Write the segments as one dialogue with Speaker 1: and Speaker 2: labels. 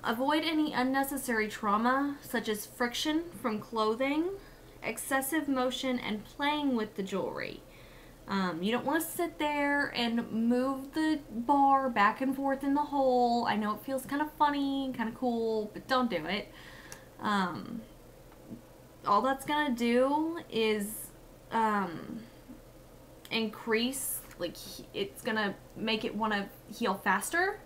Speaker 1: Avoid any unnecessary trauma, such as friction from clothing, excessive motion, and playing with the jewelry. You don't want to sit there and move the bar back and forth in the hole. I know it feels kind of funny, kind of cool, but don't do it. All that's going to do is increase, like, it's going to make it want to heal faster,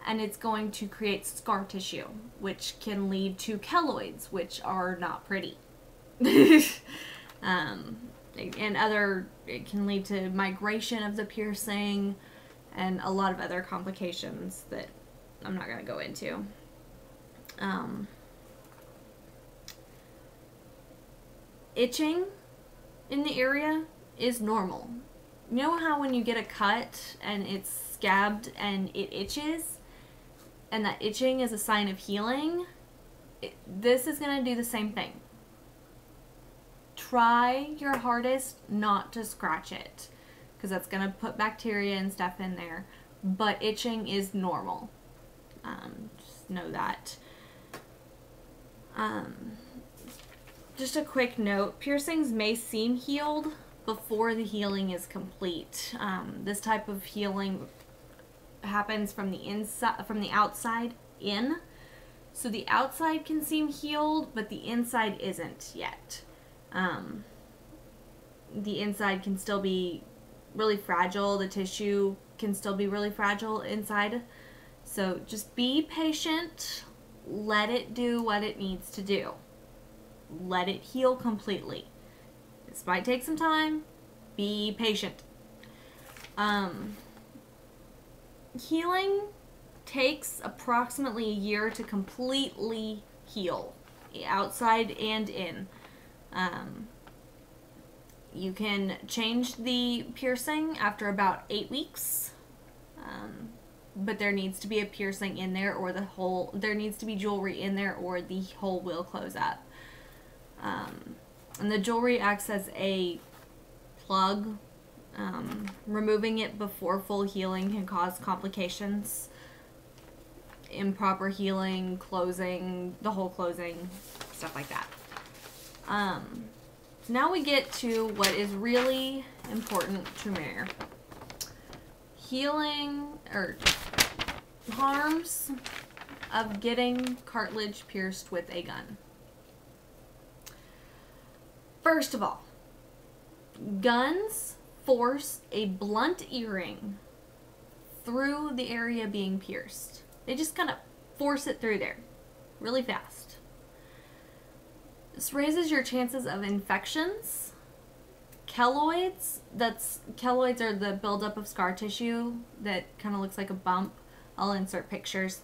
Speaker 1: and it's going to create scar tissue, which can lead to keloids, which are not pretty. It can lead to migration of the piercing and a lot of other complications that I'm not going to go into. Itching in the area is normal. You know how when you get a cut and it's scabbed and it itches, and that itching is a sign of healing? This is going to do the same thing. Try your hardest not to scratch it, because that's going to put bacteria and stuff in there. But itching is normal. Just know that. Just a quick note, piercings may seem healed before the healing is complete. This type of healing happens from the outside in. So the outside can seem healed, but the inside isn't yet. The inside can still be really fragile. The tissue can still be really fragile inside. So just be patient. Let it do what it needs to do. Let it heal completely. This might take some time. Be patient. Healing takes approximately a year to completely heal, outside and in. You can change the piercing after about 8 weeks, but there needs to be a piercing in there, or there needs to be jewelry in there, or the hole will close up. And the jewelry acts as a plug. Removing it before full healing can cause complications. Improper healing, closing, the hole closing, stuff like that. Now we get to what is really important to Mare. Healing, or harms of getting cartilage pierced with a gun. First of all, guns force a blunt earring through the area being pierced. They just kind of force it through there really fast. This raises your chances of infections, keloids. Keloids are the buildup of scar tissue that kind of looks like a bump. I'll insert pictures.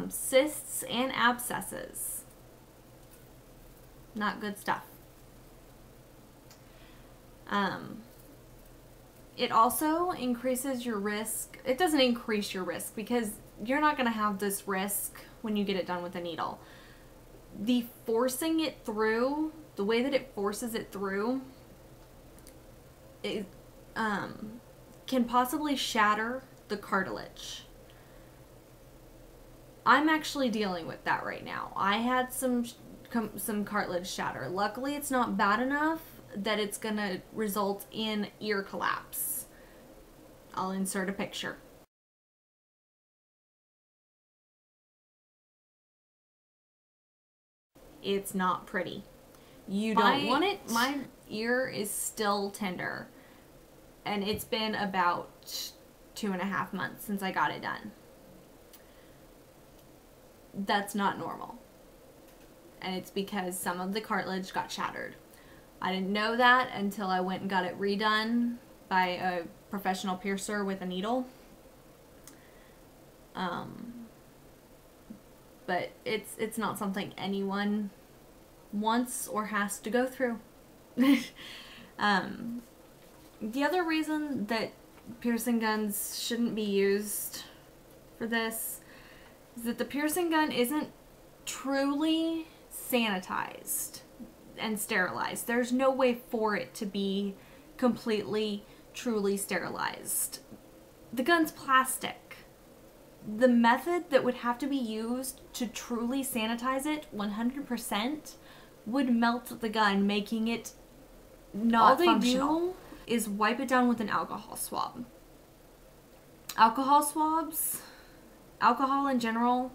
Speaker 1: Cysts and abscesses. Not good stuff. It also increases your risk. It doesn't increase your risk, because you're not going to have this risk when you get it done with a needle. The forcing it through, the way that it forces it through, it can possibly shatter the cartilage. I'm actually dealing with that right now. I had some cartilage shatter. Luckily, it's not bad enough that it's gonna result in ear collapse. I'll insert a picture. It's not pretty. You don't want it. My ear is still tender, and it's been about 2.5 months since I got it done. That's not normal, and it's because some of the cartilage got shattered. I didn't know that until I went and got it redone by a professional piercer with a needle. But it's not something anyone wants or has to go through. The other reason that piercing guns shouldn't be used for this is that the piercing gun isn't truly sanitized and sterilized. There's no way for it to be completely, truly sterilized. The gun's plastic. The method that would have to be used to truly sanitize it 100% would melt the gun, making it not functional. All they do is wipe it down with an alcohol swab. Alcohol swabs, alcohol in general,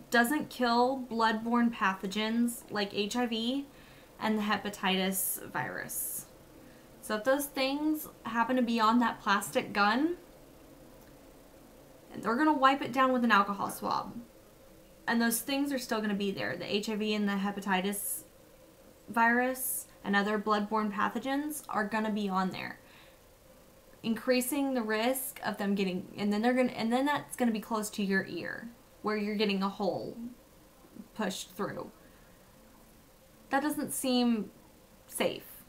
Speaker 1: doesn't kill bloodborne pathogens like HIV and the hepatitis virus. So if those things happen to be on that plastic gun, they're going to wipe it down with an alcohol swab. And those things are still going to be there. The HIV and the hepatitis virus and other bloodborne pathogens are going to be on there, increasing the risk of them getting, and then that's going to be close to your ear where you're getting a hole pushed through. That doesn't seem safe.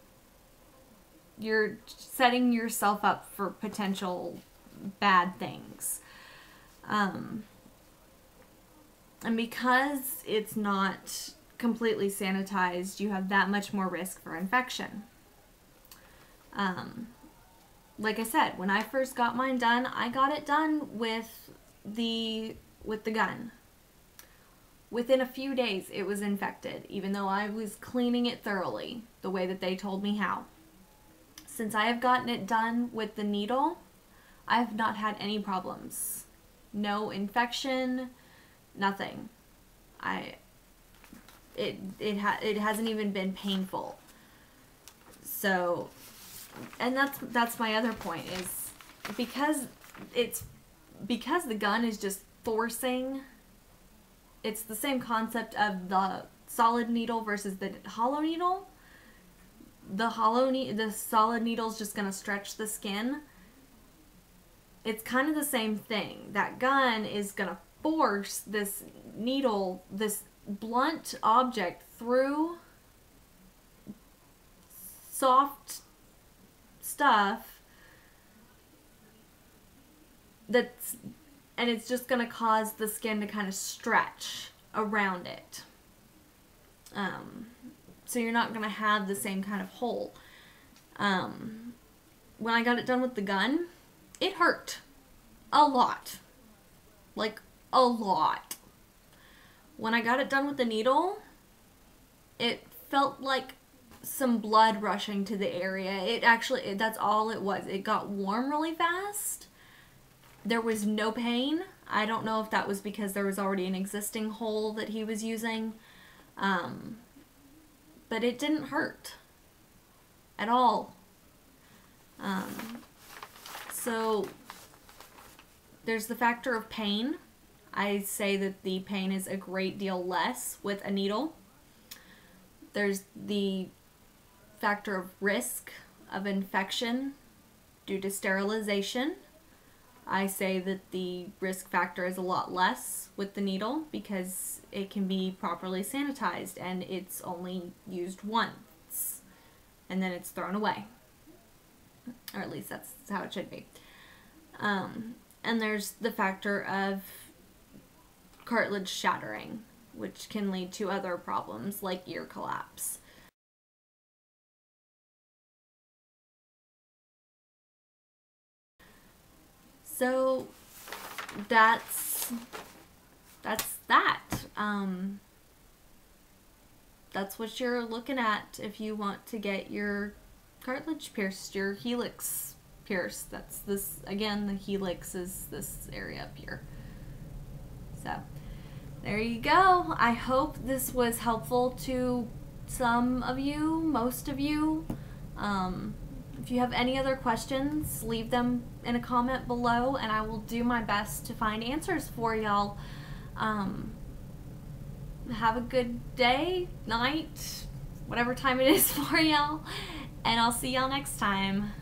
Speaker 1: You're setting yourself up for potential bad things. And because it's not completely sanitized, you have that much more risk for infection. Like I said, when I first got mine done, I got it done with the gun. Within a few days, it was infected, even though I was cleaning it thoroughly, the way that they told me how. Since I have gotten it done with the needle, I have not had any problems. No infection, nothing. It hasn't even been painful. So, and that's my other point, is because the gun is just forcing. It's the same concept of the solid needle versus the hollow needle. The solid needle is just going to stretch the skin. It's kind of the same thing. That gun is going to force this needle, this blunt object, through soft stuff and it's just going to cause the skin to kind of stretch around it. So you're not going to have the same kind of hole. When I got it done with the gun, it hurt a lot. Like, a lot. When I got it done with the needle, it felt like some blood rushing to the area. That's all it was. It got warm really fast. There was no pain. I don't know if that was because there was already an existing hole that he was using. But it didn't hurt at all. So there's the factor of pain. I say that the pain is a great deal less with a needle. There's the factor of risk of infection due to sterilization. I say that the risk factor is a lot less with the needle because it can be properly sanitized and it's only used once and then it's thrown away. Or at least that's how it should be. And there's the factor of cartilage shattering, which can lead to other problems like ear collapse. So that's that. That's what you're looking at if you want to get your cartilage pierced, your helix pierced. That's this, again, the helix is this area up here. So there you go. I hope this was helpful to some of you, most of you. If you have any other questions, leave them in a comment below and I will do my best to find answers for y'all. Have a good day, night, whatever time it is for y'all, and I'll see y'all next time.